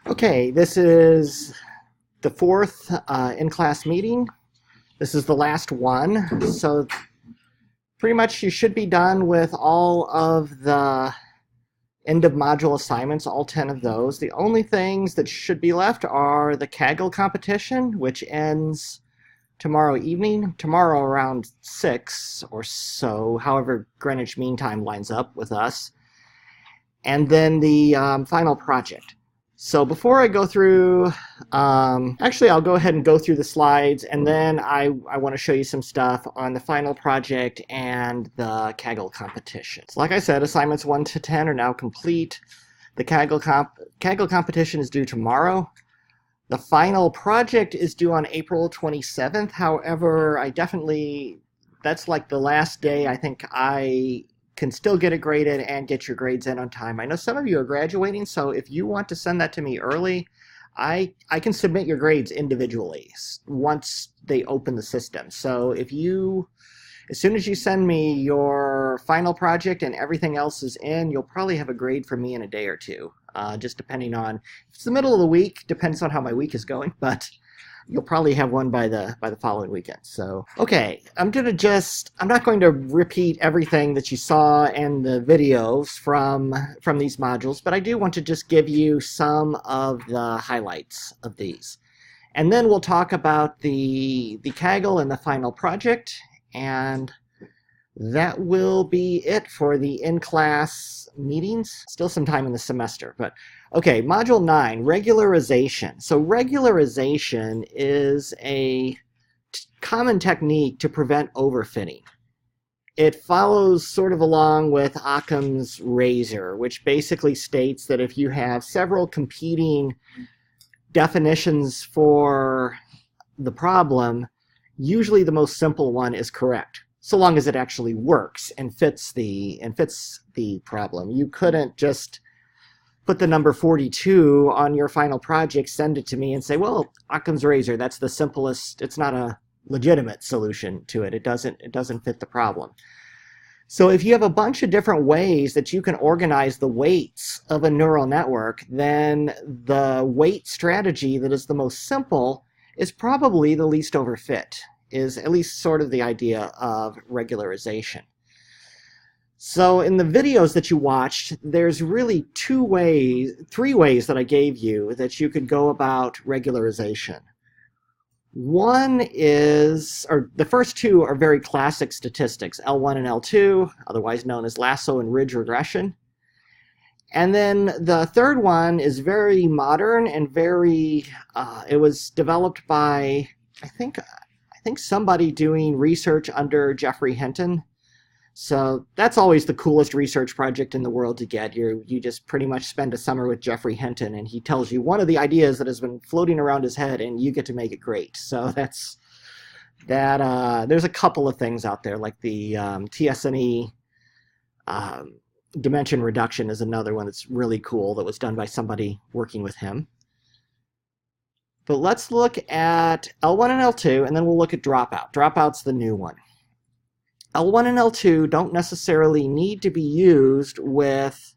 Okay, this is the fourth in-class meeting. This is the last one, so pretty much you should be done with all of the end of module assignments, all 10 of those. The only things that should be left are the Kaggle competition, which ends tomorrow evening, tomorrow around 6 or so, however Greenwich Mean Time lines up with us, and then the final project. So before I go through, actually I'll go ahead and go through the slides, and then I want to show you some stuff on the final project and the Kaggle competition. So like I said, assignments 1 to 10 are now complete. The Kaggle competition is due tomorrow. The final project is due on April 27th. However, that's like the last day I think I can still get it graded and get your grades in on time. I know some of you are graduating, so if you want to send that to me early, I can submit your grades individually once they open the system. So as soon as you send me your final project and everything else is in, you'll probably have a grade from me in a day or two. Just depending on, if it's the middle of the week, depends on how my week is going, but you'll probably have one by the following weekend. So, okay, I'm not going to repeat everything that you saw in the videos from these modules, but I do want to just give you some of the highlights of these. And then we'll talk about the Kaggle and the final project, and that will be it for the in-class meetings. Still some time in the semester, but okay, Module 9, Regularization. So regularization is a common technique to prevent overfitting. It follows sort of along with Occam's razor, which basically states that if you have several competing definitions for the problem, usually the most simple one is correct, so long as it actually works and fits the problem. You couldn't just put the number 42 on your final project, send it to me, and say, well, Occam's razor, that's the simplest. It's not a legitimate solution to it. It doesn't fit the problem. So if you have a bunch of different ways that you can organize the weights of a neural network, then the weight strategy that is the most simple is probably the least overfit, is at least sort of the idea of regularization. So in the videos that you watched, there's really three ways that I gave you that you could go about regularization. One is, or the first two are very classic statistics, L1 and L2, otherwise known as lasso and ridge regression. And then the third one is very modern and very, it was developed by, I think somebody doing research under Geoffrey Hinton. So that's always the coolest research project in the world to get. You just pretty much spend a summer with Geoffrey Hinton, and he tells you one of the ideas that has been floating around his head, and you get to make it great. So that's that. There's a couple of things out there, like the TSNE dimension reduction is another one that's really cool that was done by somebody working with him. But let's look at L1 and L2, and then we'll look at Dropout. Dropout's the new one. L1 and L2 don't necessarily need to be used with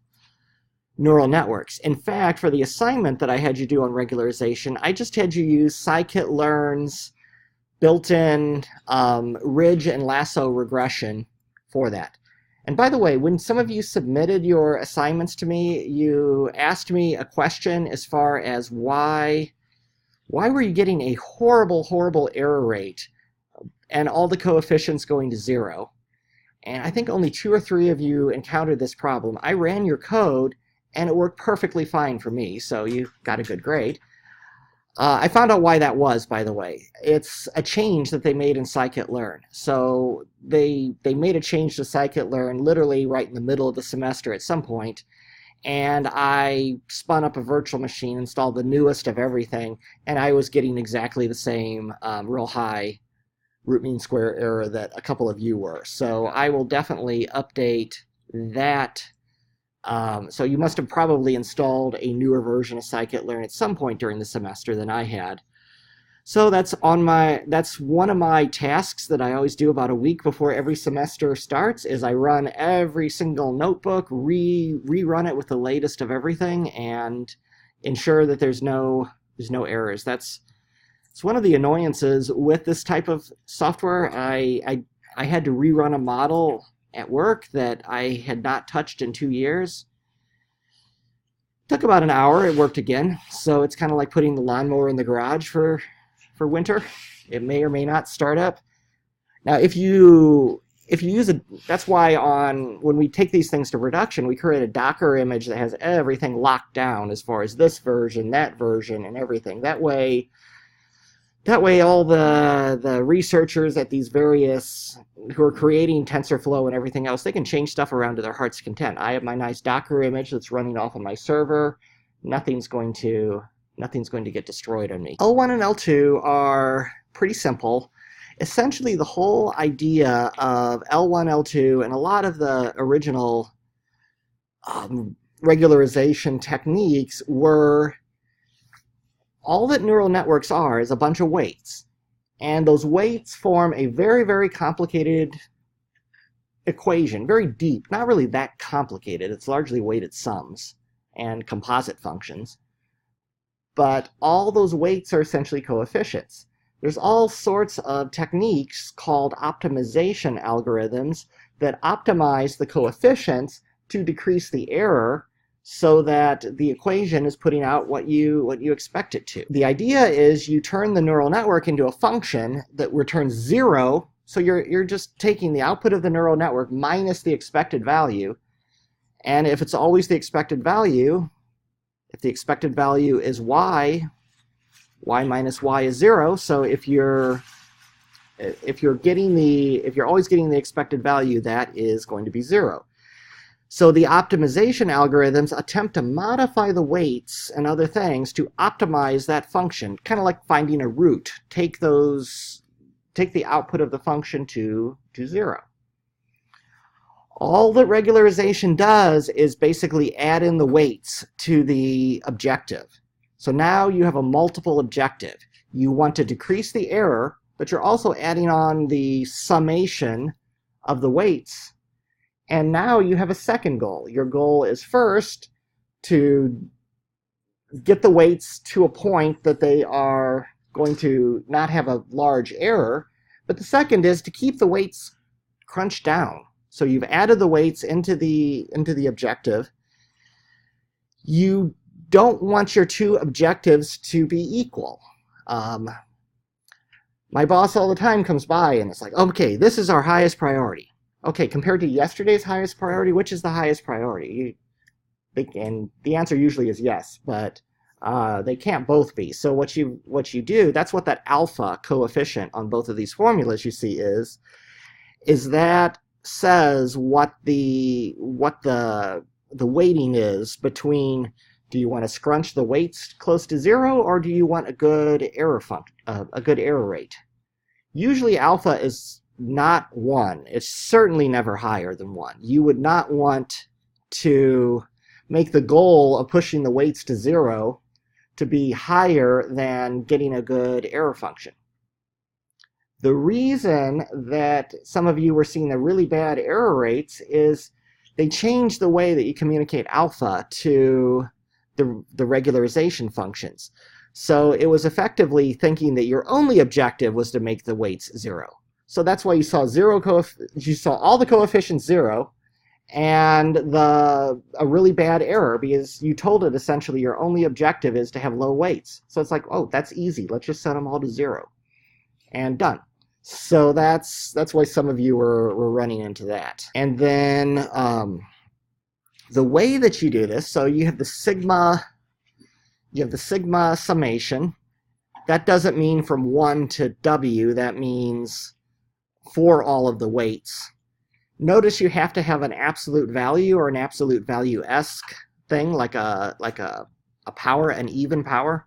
neural networks. In fact, for the assignment that I had you do on regularization, I just had you use scikit-learn's built-in ridge and lasso regression for that. And by the way, when some of you submitted your assignments to me, you asked me a question as far as why were you getting a horrible error rate and all the coefficients going to 0? And I think only 2 or 3 of you encountered this problem. I ran your code, and it worked perfectly fine for me, so you got a good grade. I found out why that was, by the way. It's a change that they made in scikit-learn. So they made a change to scikit-learn literally right in the middle of the semester at some point, and I spun up a virtual machine, installed the newest of everything, and I was getting exactly the same real high root mean square error that a couple of you were. So I will definitely update that. So you must have probably installed a newer version of scikit-learn at some point during the semester than I had. So that's one of my tasks that I always do about a week before every semester starts, is I run every single notebook, rerun it with the latest of everything, and ensure that there's no errors. It's one of the annoyances with this type of software. I had to rerun a model at work that I had not touched in 2 years. Took about an hour. It worked again. So it's kind of like putting the lawnmower in the garage for winter. It may or may not start up. Now, if you use that's why when we take these things to production, we create a Docker image that has everything locked down as far as this version, that version, and everything. That way all the researchers at these various who are creating TensorFlow and everything else, they can change stuff around to their heart's content. I have my nice Docker image that's running off on my server. Nothing's going to get destroyed on me. L1 and L2 are pretty simple. Essentially, the whole idea of L1, L2, and a lot of the original regularization techniques were all that neural networks are is a bunch of weights. And those weights form a very, very complicated equation, very deep, not really that complicated. It's largely weighted sums and composite functions. But all those weights are essentially coefficients. There's all sorts of techniques called optimization algorithms that optimize the coefficients to decrease the error so that the equation is putting out what you expect it to. The idea is you turn the neural network into a function that returns 0, so you're just taking the output of the neural network minus the expected value, and if it's always the expected value, if the expected value is y minus y is 0, so if you're always getting the expected value, that is going to be 0. So the optimization algorithms attempt to modify the weights and other things to optimize that function, kind of like finding a root. Take the output of the function to 0. All that regularization does is basically add in the weights to the objective. So now you have a multiple objective. You want to decrease the error, but you're also adding on the summation of the weights. And now you have a second goal. Your goal is first to get the weights to a point that they are going to not have a large error, but the second is to keep the weights crunched down. So you've added the weights into the objective. You don't want your two objectives to be equal. My boss all the time comes by and it's like, okay, this is our highest priority. Okay, compared to yesterday's highest priority, which is the highest priority? And the answer usually is yes, but they can't both be. So what you do, that's what that alpha coefficient on both of these formulas you see is that says what the weighting is between, do you want to scrunch the weights close to 0, or do you want a good error rate? Usually alpha is not 1. It's certainly never higher than 1. You would not want to make the goal of pushing the weights to 0 to be higher than getting a good error function. The reason that some of you were seeing the really bad error rates is they changed the way that you communicate alpha to the regularization functions. So it was effectively thinking that your only objective was to make the weights 0. So that's why you saw you saw all the coefficients 0 and a really bad error, because you told it essentially your only objective is to have low weights. So it's like, oh, that's easy. Let's just set them all to 0 and done. So that's why some of you were running into that. And then the way that you do this, so you have the sigma summation. That doesn't mean from 1 to W. That means for all of the weights. Notice you have to have an absolute value or an absolute value-esque thing, like a power, an even power.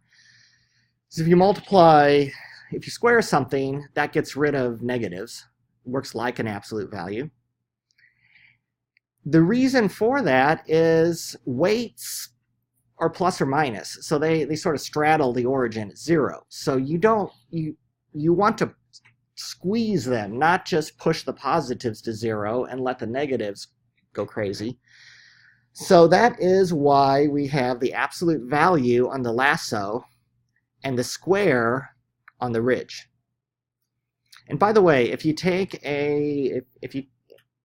So if you square something, that gets rid of negatives. It works like an absolute value. The reason for that is weights are plus or minus, so they sort of straddle the origin at 0. So you want to squeeze them, not just push the positives to 0 and let the negatives go crazy. So that is why we have the absolute value on the lasso and the square on the ridge. And by the way, if you take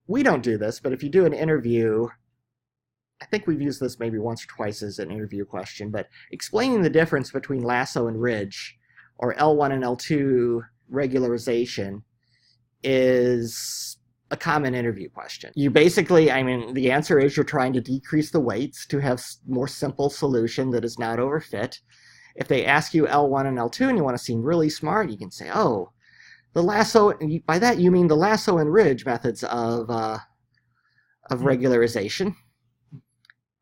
we don't do this, but if you do an interview, I think we've used this maybe once or twice as an interview question, but explaining the difference between lasso and ridge, or L1 and L2 regularization, is a common interview question. You basically, I mean, the answer is you're trying to decrease the weights to have more simple solution that is not overfit. If they ask you L1 and L2 and you want to seem really smart, you can say, oh, the lasso, by that you mean the lasso and ridge methods of regularization.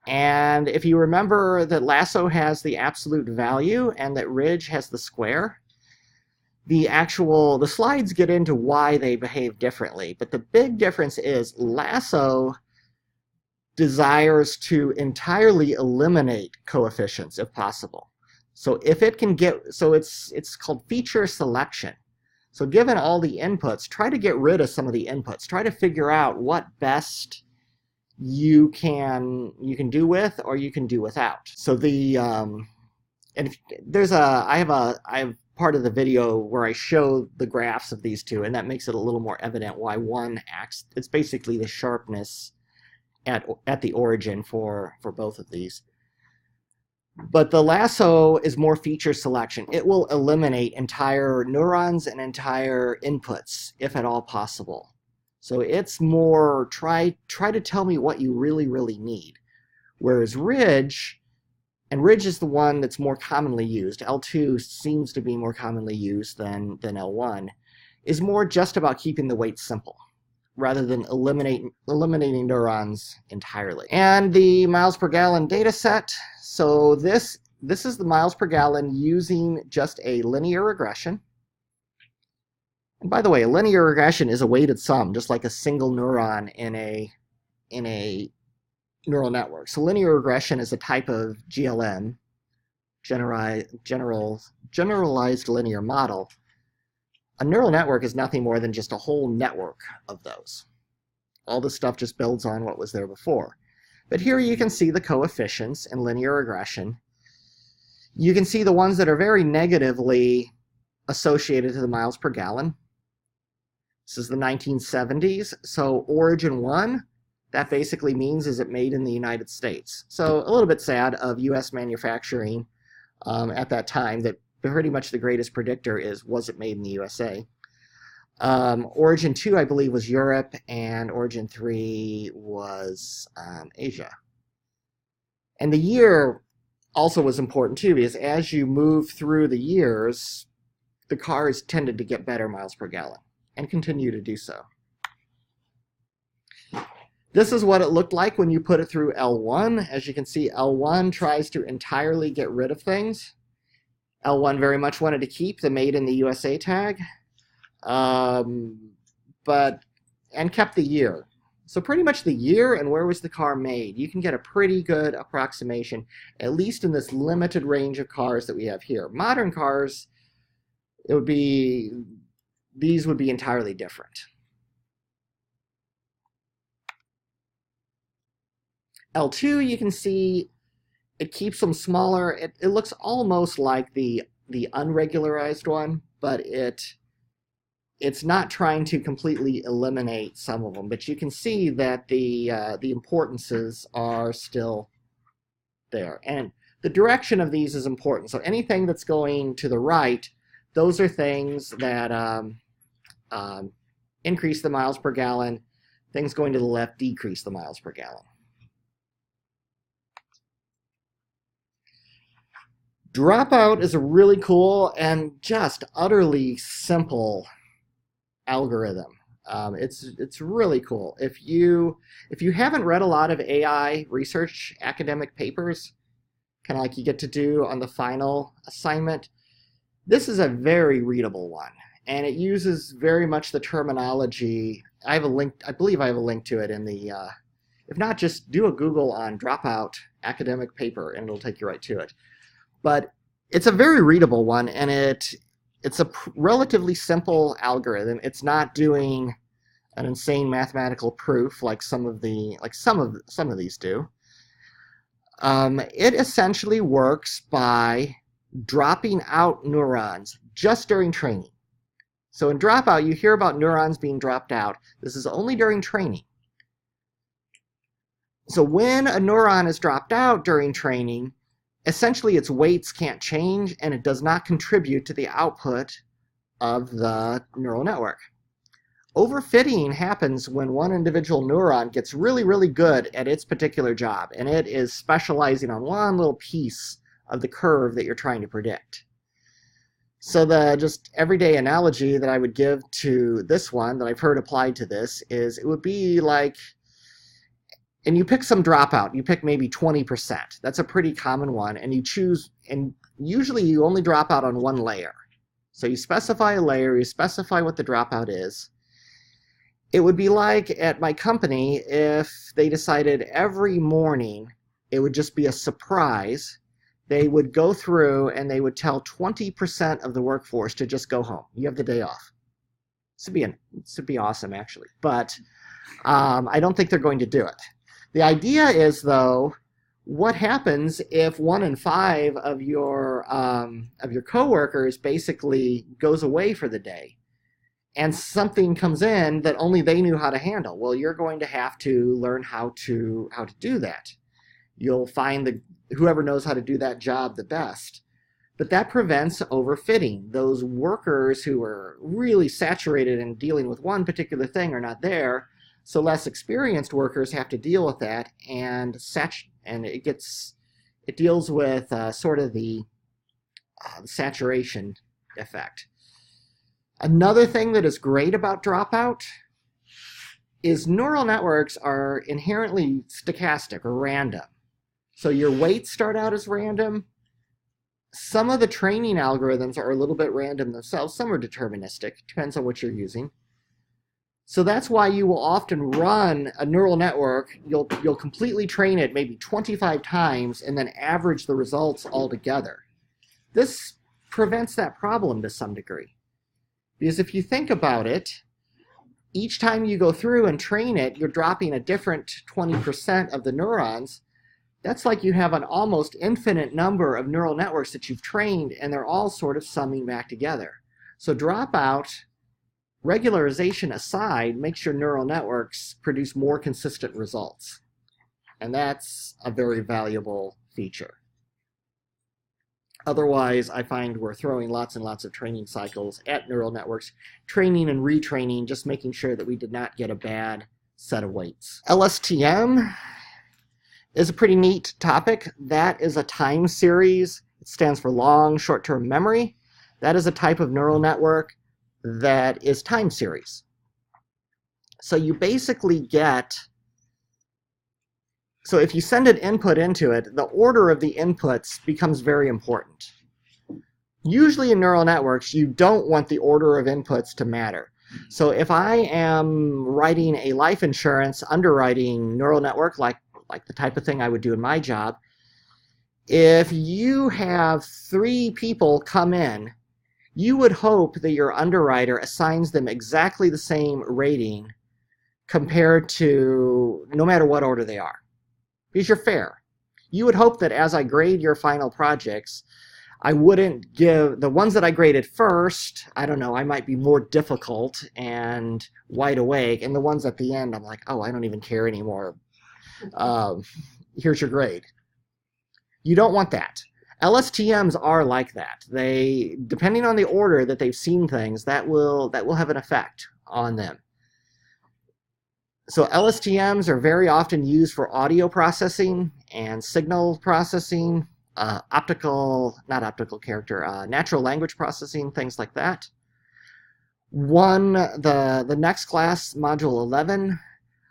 And if you remember that lasso has the absolute value and that ridge has the square, the slides get into why they behave differently, but the big difference is lasso desires to entirely eliminate coefficients if possible. So if it can it's called feature selection. So given all the inputs, try to get rid of some of the inputs. Try to figure out what best you can do with or you can do without. So I have part of the video where I show the graphs of these two, and that makes it a little more evident why one acts. It's basically the sharpness at the origin for both of these. But the lasso is more feature selection. It will eliminate entire neurons and entire inputs, if at all possible. So it's more try to tell me what you really, really need. Whereas ridge is the one that's more commonly used. L2 seems to be more commonly used than L1, is more just about keeping the weight simple, rather than eliminating neurons entirely. And the miles per gallon data set. So this is the miles per gallon using just a linear regression. And by the way, a linear regression is a weighted sum, just like a single neuron in a neural network. So linear regression is a type of GLM, generalized linear model. A neural network is nothing more than just a whole network of those. All this stuff just builds on what was there before. But here you can see the coefficients in linear regression. You can see the ones that are very negatively associated to the miles per gallon. This is the 1970s. So origin 1, that basically means is it made in the United States. So a little bit sad of US manufacturing at that time, that pretty much the greatest predictor was it made in the USA. Origin 2, I believe, was Europe, and Origin 3 was Asia. And the year also was important too, because as you move through the years, the cars tended to get better miles per gallon and continue to do so. This is what it looked like when you put it through L1. As you can see, L1 tries to entirely get rid of things. L1 very much wanted to keep the made in the USA tag, and kept the year. So pretty much the year and where was the car made, you can get a pretty good approximation, at least in this limited range of cars that we have here. Modern cars, these would be entirely different. L2, you can see it keeps them smaller. It looks almost like the unregularized one, but it's not trying to completely eliminate some of them. But you can see that the importances are still there. And the direction of these is important. So anything that's going to the right, those are things that increase the miles per gallon. Things going to the left decrease the miles per gallon. Dropout is a really cool and just utterly simple algorithm. It's really cool. If you haven't read a lot of AI research academic papers, kind of like you get to do on the final assignment, this is a very readable one, and it uses very much the terminology. I have a link. I believe I have a link to it in the. If not, just do a Google on Dropout academic paper, and it'll take you right to it. But it's a very readable one, and it's a relatively simple algorithm. It's not doing an insane mathematical proof like some of these do. It essentially works by dropping out neurons just during training. So in Dropout, you hear about neurons being dropped out. This is only during training. So when a neuron is dropped out during training, essentially its weights can't change and it does not contribute to the output of the neural network. Overfitting happens when one individual neuron gets really, really good at its particular job, and it is specializing on one little piece of the curve that you're trying to predict. So the just everyday analogy that I would give to this one that I've heard applied to this is it would be like, and you pick some dropout, you pick maybe 20%. That's a pretty common one, and you choose, and usually you only drop out on one layer. So you specify a layer, you specify what the dropout is. It would be like at my company if they decided every morning it would just be a surprise. They would go through and they would tell 20% of the workforce to just go home. You have the day off. This would be awesome, actually. But I don't think they're going to do it. The idea is, though, what happens if 1 in 5 of your coworkers basically goes away for the day? And something comes in that only they knew how to handle. Well, you're going to have to learn how to do that. You'll find whoever knows how to do that job the best. But that prevents overfitting. Those workers who are really saturated in dealing with one particular thing are not there, so less experienced workers have to deal with that, and it deals with sort of the saturation effect. Another thing that is great about Dropout is neural networks are inherently stochastic or random. So your weights start out as random. Some of the training algorithms are a little bit random themselves. Some are deterministic. Depends on what you're using. So that's why you will often run a neural network. You'll completely train it maybe 25 times and then average the results all together. This prevents that problem to some degree. Because if you think about it, each time you go through and train it, you're dropping a different 20% of the neurons. That's like you have an almost infinite number of neural networks that you've trained, and they're all sort of summing back together. So Dropout, regularization aside, makes your neural networks produce more consistent results. And that's a very valuable feature. Otherwise, I find we're throwing lots and lots of training cycles at neural networks, training and retraining, just making sure that we did not get a bad set of weights. LSTM is a pretty neat topic. That is a time series. It stands for long short-term memory. That is a type of neural network that is time series. So you basically get, so if you send an input into it, the order of the inputs becomes very important. Usually in neural networks, you don't want the order of inputs to matter. So if I am writing a life insurance underwriting neural network, like the type of thing I would do in my job, if you have 3 people come in, you would hope that your underwriter assigns them exactly the same rating compared to no matter what order they are. Because you're fair. You would hope that as I grade your final projects, I wouldn't give the ones that I graded first, I don't know, I might be more difficult and wide awake, and the ones at the end, I'm like, oh, I don't even care anymore. Here's your grade. You don't want that. LSTMs are like that. They, depending on the order that they've seen things, that will have an effect on them. So LSTMs are very often used for audio processing and signal processing, natural language processing, things like that. The next class, Module 11,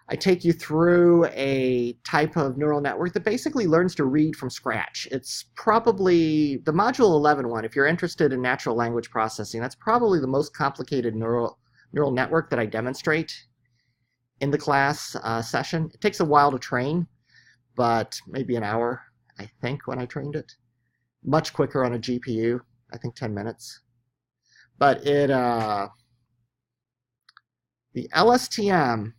I take you through a type of neural network that basically learns to read from scratch. It's probably the Module 11 one, if you're interested in natural language processing, that's probably the most complicated neural network that I demonstrate in the class session. It takes a while to train, but maybe an hour, I think, when I trained it. Much quicker on a GPU, I think 10 minutes. But the LSTM,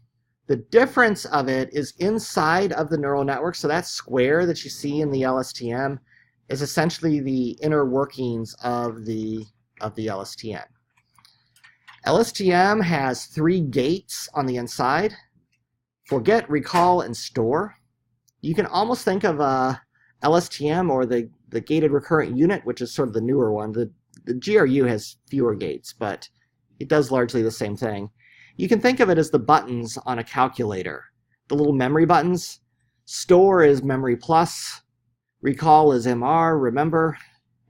The difference of it is inside of the neural network. So that square that you see in the LSTM is essentially the inner workings of the LSTM. LSTM has 3 gates on the inside: forget, recall, and store. You can almost think of LSTM or the gated recurrent unit, which is sort of the newer one. The GRU has fewer gates, but it does largely the same thing. You can think of it as the buttons on a calculator, the little memory buttons. Store is memory plus, recall is MR, remember,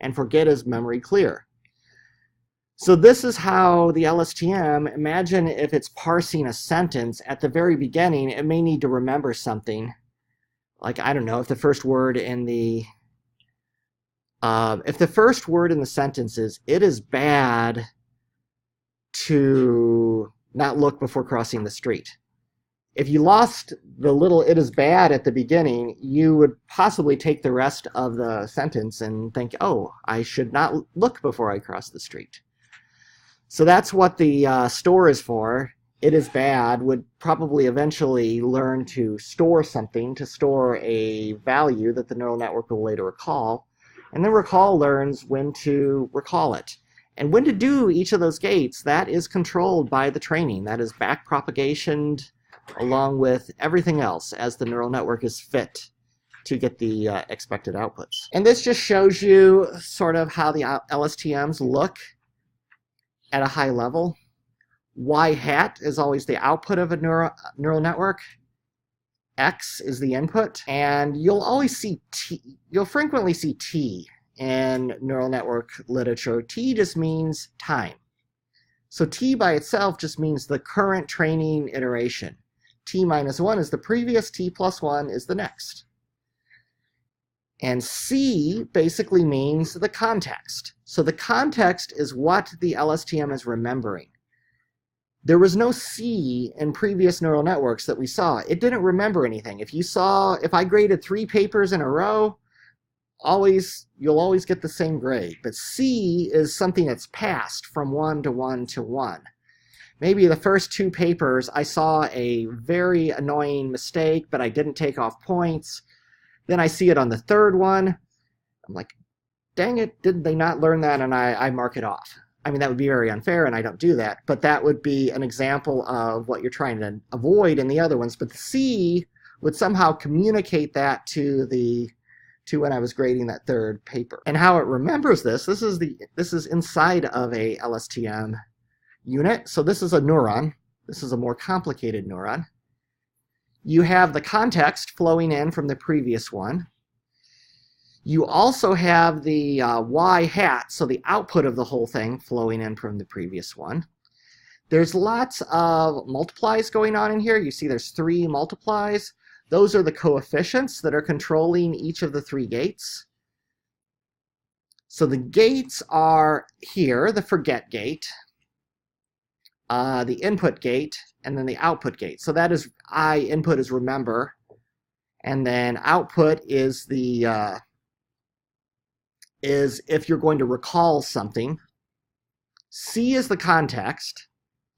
and forget is memory clear. So this is how the LSTM, imagine if it's parsing a sentence at the very beginning, it may need to remember something. Like, I don't know, if the first word in the sentence is, it is bad to not look before crossing the street. If you lost the little "it is bad" at the beginning, you would possibly take the rest of the sentence and think, oh, I should not look before I cross the street. So that's what the store is for. It is bad would probably eventually learn to store something, to store a value that the neural network will later recall. And then recall learns when to recall it. And when to do each of those gates, that is controlled by the training. That is backpropagationed along with everything else as the neural network is fit to get the expected outputs. And this just shows you sort of how the LSTMs look at a high level. Y hat is always the output of a neural network. X is the input, and you'll always see T. You'll frequently see T in neural network literature. T just means time. So T by itself just means the current training iteration. T minus 1 is the previous, T plus 1 is the next. And C basically means the context. So the context is what the LSTM is remembering. There was no C in previous neural networks that we saw. It didn't remember anything. If I graded 3 papers in a row, you'll always get the same grade. But C is something that's passed from 1 to 1 to 1. Maybe the first 2 papers I saw a very annoying mistake, but I didn't take off points. Then I see it on the 3rd one. I'm like, dang it, did they not learn that? And I mark it off. I mean, that would be very unfair, and I don't do that. But that would be an example of what you're trying to avoid in the other ones. But the C would somehow communicate that to when I was grading that 3rd paper. And how it remembers this is inside of a LSTM unit. So this is a neuron. This is a more complicated neuron. You have the context flowing in from the previous one. You also have the Y hat, so the output of the whole thing flowing in from the previous one. There's lots of multiplies going on in here. You see there's 3 multiplies. Those are the coefficients that are controlling each of the 3 gates. So the gates are here, the forget gate, the input gate, and then the output gate. So that is input is remember, and then output is the is if you're going to recall something. C is the context,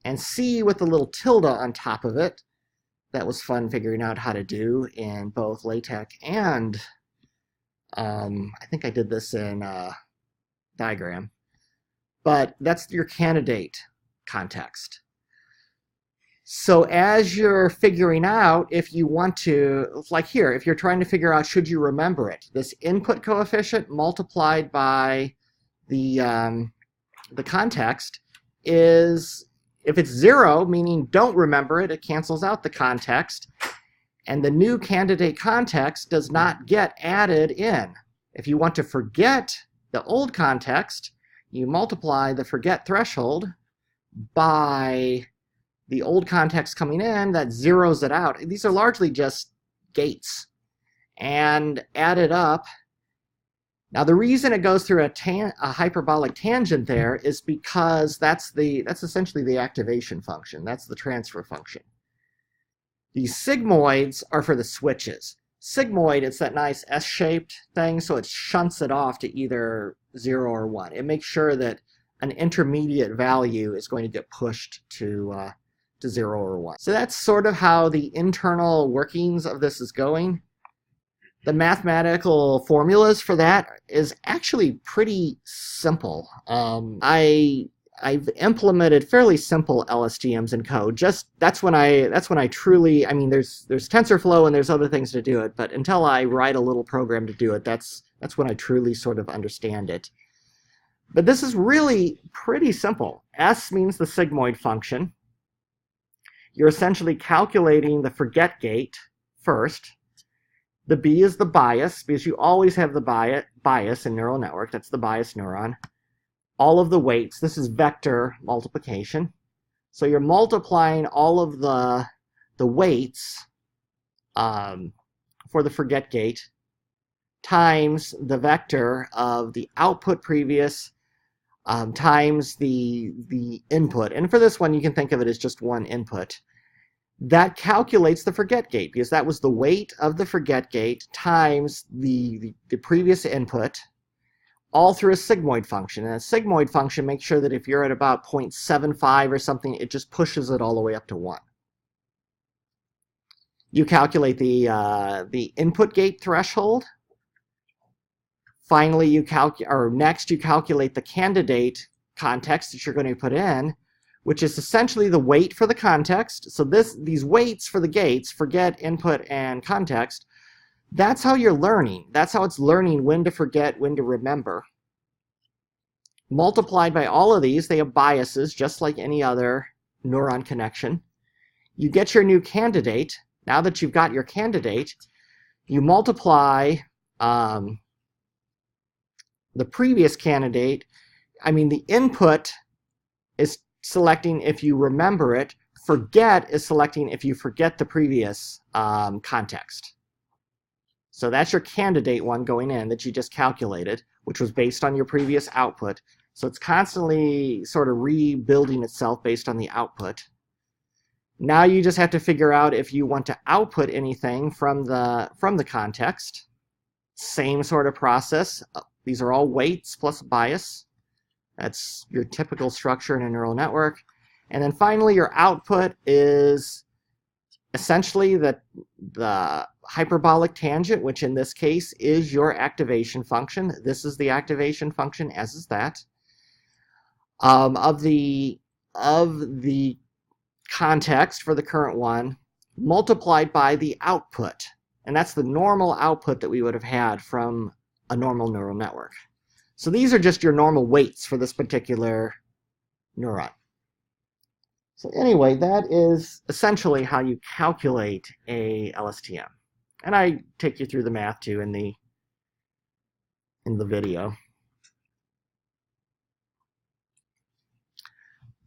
and C with the little tilde on top of it. That was fun figuring out how to do in both LaTeX and I think I did this in Diagram. But that's your candidate context. So as you're figuring out, if you want to, like here, if you're trying to figure out should you remember it, this input coefficient multiplied by the context is, if it's 0, meaning don't remember it, it cancels out the context, and the new candidate context does not get added in. If you want to forget the old context, you multiply the forget threshold by the old context coming in, that zeroes it out. These are largely just gates, and added up. Now the reason it goes through a hyperbolic tangent there is because that's essentially the activation function. That's the transfer function. These sigmoids are for the switches. Sigmoid, it's that nice S-shaped thing, so it shunts it off to either 0 or 1. It makes sure that an intermediate value is going to get pushed to to 0 or 1. So that's sort of how the internal workings of this is going. The mathematical formulas for that is actually pretty simple. I've implemented fairly simple LSTMs in code. That's when I truly, I mean, there's TensorFlow and there's other things to do it, but until I write a little program to do it, that's when I truly sort of understand it. But this is really pretty simple. S means the sigmoid function. You're essentially calculating the forget gate first. The B is the bias, because you always have the bias in neural network. That's the bias neuron. All of the weights. This is vector multiplication. So you're multiplying all of the weights for the forget gate times the vector of the output previous times the input. And for this one, you can think of it as just one input. That calculates the forget gate, because that was the weight of the forget gate times the previous input, all through a sigmoid function. And a sigmoid function makes sure that if you're at about 0.75 or something, it just pushes it all the way up to 1. You calculate the input gate threshold. Finally, next you calculate the candidate context that you're going to put in, which is essentially the weight for the context. So these weights for the gates, forget, input, and context, that's how you're learning. That's how it's learning when to forget, when to remember. Multiplied by all of these, they have biases, just like any other neuron connection. You get your new candidate. Now that you've got your candidate, you multiply the previous candidate. I mean, the input is selecting if you remember it. Forget is selecting if you forget the previous context. So that's your candidate one going in that you just calculated, which was based on your previous output. So it's constantly sort of rebuilding itself based on the output. Now you just have to figure out if you want to output anything from the context. Same sort of process. These are all weights plus bias. That's your typical structure in a neural network. And then finally, your output is essentially the hyperbolic tangent, which in this case is your activation function. This is the activation function, as is that. Of the context for the current one, multiplied by the output. And that's the normal output that we would have had from a normal neural network. So these are just your normal weights for this particular neuron. So anyway, that is essentially how you calculate a LSTM. And I take you through the math too in the video.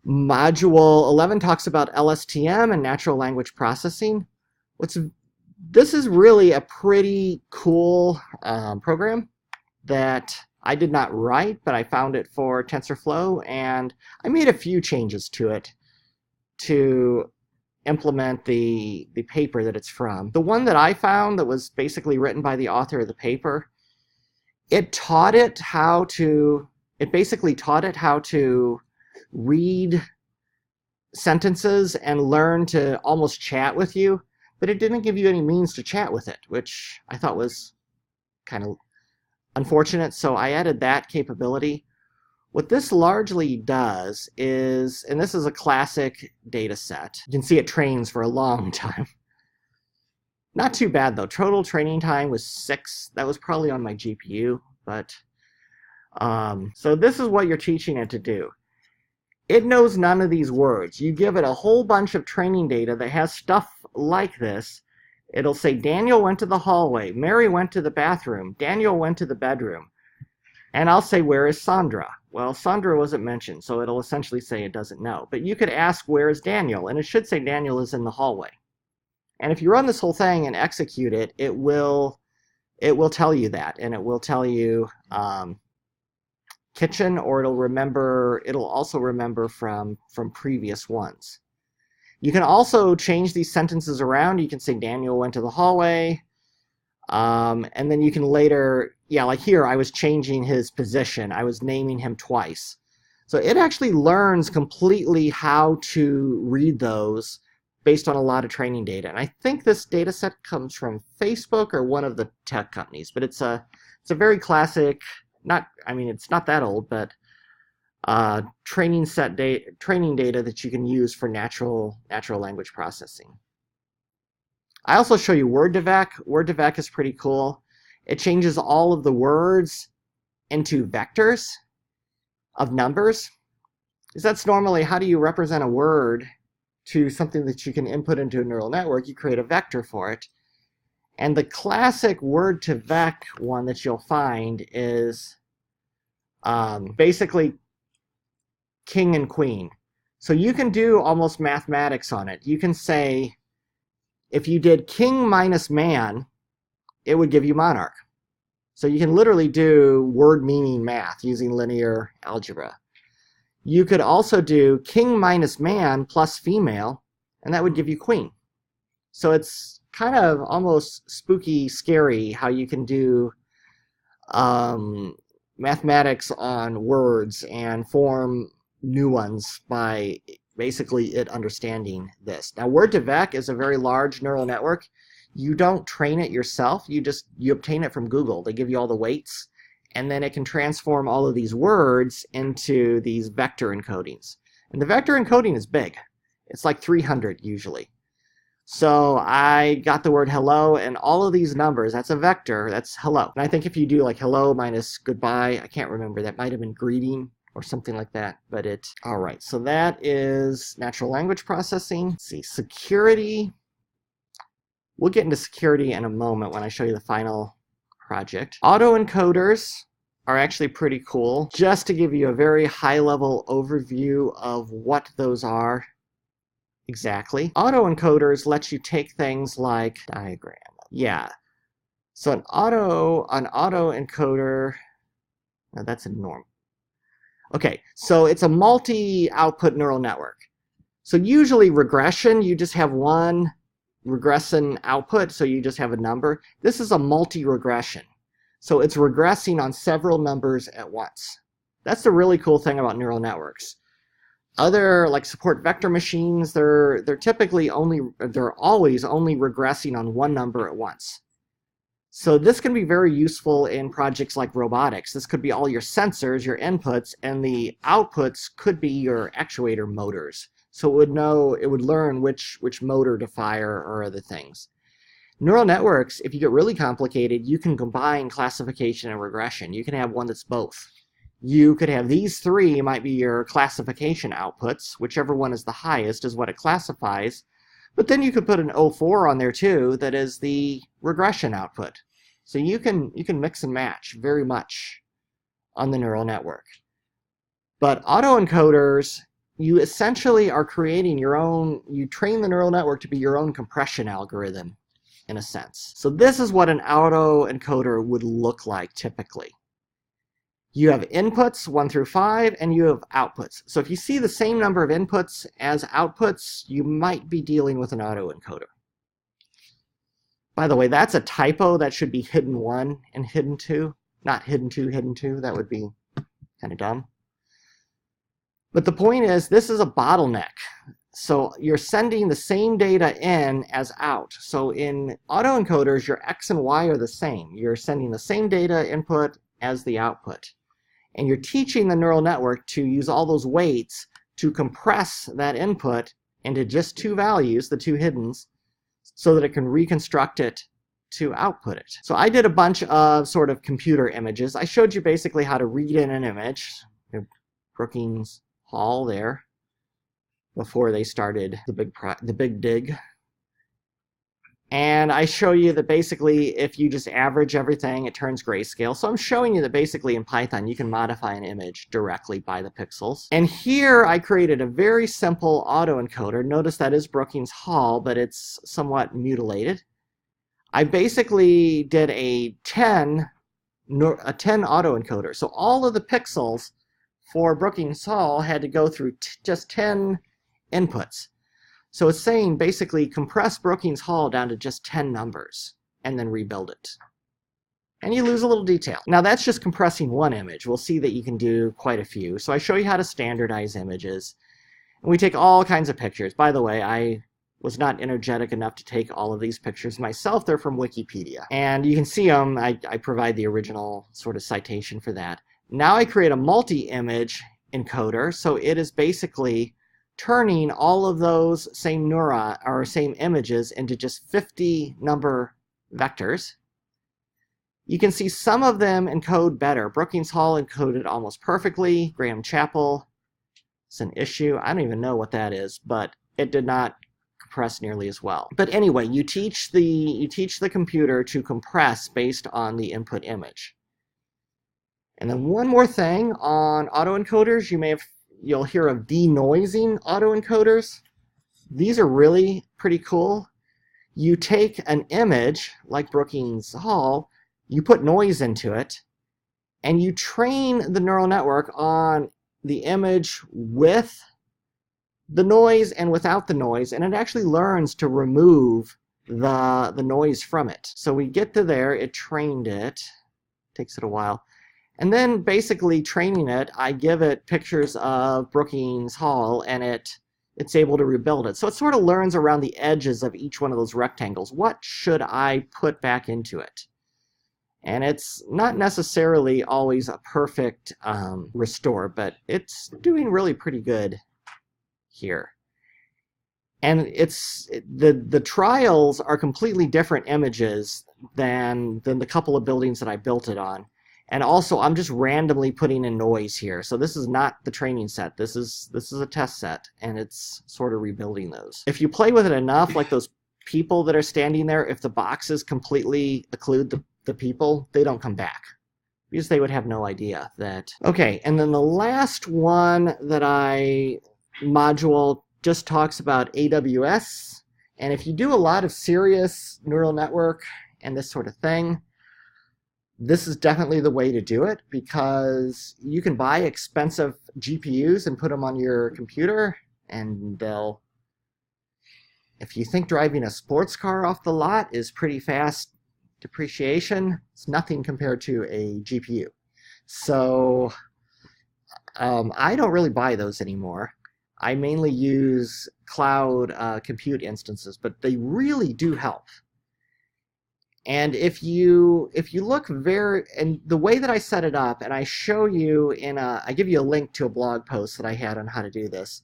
Module 11 talks about LSTM and natural language processing. This is really a pretty cool program that I did not write, but I found it for TensorFlow, and I made a few changes to it to implement the paper that it's from. The one that I found that was basically written by the author of the paper, it basically taught it how to read sentences and learn to almost chat with you, but it didn't give you any means to chat with it, which I thought was kind of unfortunate, so I added that capability. What this largely does is, and this is a classic data set, you can see it trains for a long time. Not too bad though. Total training time was 6. That was probably on my GPU, but so this is what you're teaching it to do. It knows none of these words. You give it a whole bunch of training data that has stuff like this. It'll say, Daniel went to the hallway, Mary went to the bathroom, Daniel went to the bedroom. And I'll say, where is Sandra? Well, Sandra wasn't mentioned, so it'll essentially say it doesn't know. But you could ask, where is Daniel? And it should say Daniel is in the hallway. And if you run this whole thing and execute it, it will tell you that. And it will tell you kitchen, or it'll also remember from previous ones. You can also change these sentences around. You can say Daniel went to the hallway, and then you can later, like here, I was changing his position. I was naming him twice. So it actually learns completely how to read those based on a lot of training data. And I think this data set comes from Facebook or one of the tech companies, but it's a very classic, it's not that old, but training data that you can use for natural language processing. I also show you Word2Vec. Word2Vec is pretty cool. It changes all of the words into vectors of numbers. Because that's normally, how do you represent a word to something that you can input into a neural network? You create a vector for it. And the classic Word2Vec one that you'll find is basically king and queen. So you can do almost mathematics on it. You can say, if you did king minus man, it would give you monarch. So you can literally do word meaning math using linear algebra. You could also do king minus man plus female, and that would give you queen. So it's kind of almost spooky, scary how you can do mathematics on words and form new ones by basically it understanding this. Now, Word2Vec is a very large neural network. You don't train it yourself. You obtain it from Google. They give you all the weights, and then it can transform all of these words into these vector encodings. And the vector encoding is big. It's like 300 usually. So I got the word hello, and all of these numbers, that's a vector, that's hello. And I think if you do like hello minus goodbye, I can't remember, that might have been greeting or something like that, but all right, so that is natural language processing. Let's see, security. We'll get into security in a moment when I show you the final project. Autoencoders are actually pretty cool. Just to give you a very high-level overview of what those are exactly. Autoencoders let you take things like diagram. Yeah. So an autoencoder, no, that's a norm. Okay, so it's a multi-output neural network. So usually regression, you just have one regression output, so you just have a number. This is a multi-regression. So it's regressing on several numbers at once. That's the really cool thing about neural networks. Other, like support vector machines, they're always only regressing on one number at once. So this can be very useful in projects like robotics. This could be all your sensors, your inputs, and the outputs could be your actuator motors. So it would learn which motor to fire or other things. Neural networks, if you get really complicated, you can combine classification and regression. You can have one that's both. You could have these three might be your classification outputs. Whichever one is the highest is what it classifies. But then you could put an 04 on there too that is the regression output. So you can mix and match very much on the neural network. But autoencoders, you essentially are creating your own, you train the neural network to be your own compression algorithm in a sense. So this is what an autoencoder would look like typically. You have inputs 1 through 5, and you have outputs. So if you see the same number of inputs as outputs, you might be dealing with an autoencoder. By the way, that's a typo. That should be hidden 1 and hidden 2, not hidden 2, hidden 2. That would be kind of dumb. But the point is, this is a bottleneck. So you're sending the same data in as out. So in autoencoders, your X and Y are the same. You're sending the same data input as the output. And you're teaching the neural network to use all those weights to compress that input into just 2 values, the 2 hiddens, so that it can reconstruct it to output it. So I did a bunch of sort of computer images. I showed you basically how to read in an image. Brookings Hall there, before they started the big dig. And I show you that basically if you just average everything, it turns grayscale. So I'm showing you that basically in Python, you can modify an image directly by the pixels. And here I created a very simple autoencoder. Notice that is Brookings Hall, but it's somewhat mutilated. I basically did a 10 autoencoder. So all of the pixels for Brookings Hall had to go through just 10 inputs. So it's saying basically compress Brookings Hall down to just 10 numbers and then rebuild it. and you lose a little detail. Now that's just compressing one image. We'll see that you can do quite a few. So I show you how to standardize images. And we take all kinds of pictures. By the way, I was not energetic enough to take all of these pictures myself. They're from Wikipedia. And you can see them. I provide the original sort of citation for that. Now I create a multi-image encoder. So it is basically turning all of those same same images into just 50 number vectors. You can see some of them encode better. Brookings Hall encoded almost perfectly. Graham Chapel, it's an issue. I don't even know what that is, but it did not compress nearly as well. But anyway, you teach the computer to compress based on the input image. And then one more thing on autoencoders, you'll hear of denoising autoencoders. These are really pretty cool. You take an image like Brookings Hall, you put noise into it, and you train the neural network on the image with the noise and without the noise, and it actually learns to remove the noise from it. So we get to there, it trained it, takes it a while, and then basically training it, I give it pictures of Brookings Hall, and it's able to rebuild it. So it sort of learns around the edges of each one of those rectangles. What should I put back into it? And it's not necessarily always a perfect restore, but it's doing really pretty good here. And the trials are completely different images than the couple of buildings that I built it on. And also, I'm just randomly putting in noise here. So this is not the training set. This is a test set, and it's sort of rebuilding those. If you play with it enough, like those people that are standing there, if the boxes completely occlude the people, they don't come back, because they would have no idea that. Okay, and then the last one that module just talks about AWS. And if you do a lot of serious neural network and this sort of thing, this is definitely the way to do it, because you can buy expensive GPUs and put them on your computer, and if you think driving a sports car off the lot is pretty fast depreciation, it's nothing compared to a GPU. So I don't really buy those anymore. I mainly use cloud compute instances, but they really do help. And if you look and the way that I set it up, and I show you I give you a link to a blog post that I had on how to do this.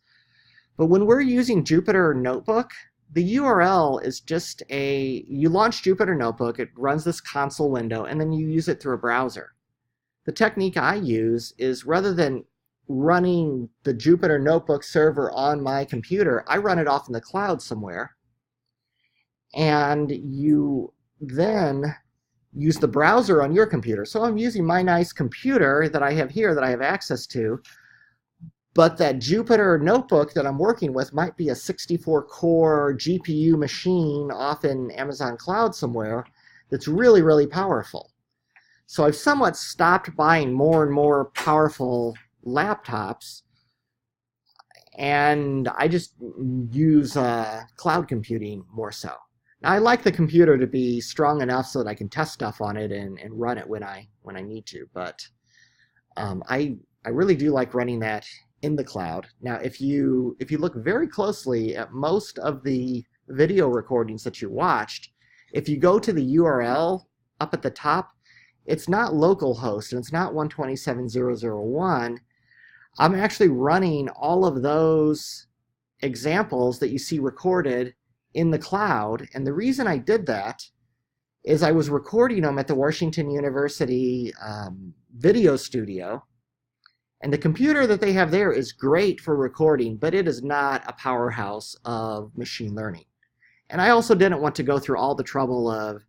But when we're using Jupyter Notebook, the URL is just you launch Jupyter Notebook, it runs this console window, and then you use it through a browser. The technique I use is, rather than running the Jupyter Notebook server on my computer, I run it off in the cloud somewhere, and you then use the browser on your computer. So I'm using my nice computer that I have here that I have access to, but that Jupyter Notebook that I'm working with might be a 64-core GPU machine off in Amazon Cloud somewhere that's really, really powerful. So I've somewhat stopped buying more and more powerful laptops, and I just use cloud computing more so. Now, I like the computer to be strong enough so that I can test stuff on it and run it when I need to, but I really do like running that in the cloud. Now, if you look very closely at most of the video recordings that you watched, if you go to the URL up at the top, it's not localhost and it's not 127.0.0.1. I'm actually running all of those examples that you see recorded in the cloud, and the reason I did that is I was recording them at the Washington University video studio, and the computer that they have there is great for recording, but it is not a powerhouse of machine learning. And I also didn't want to go through all the trouble of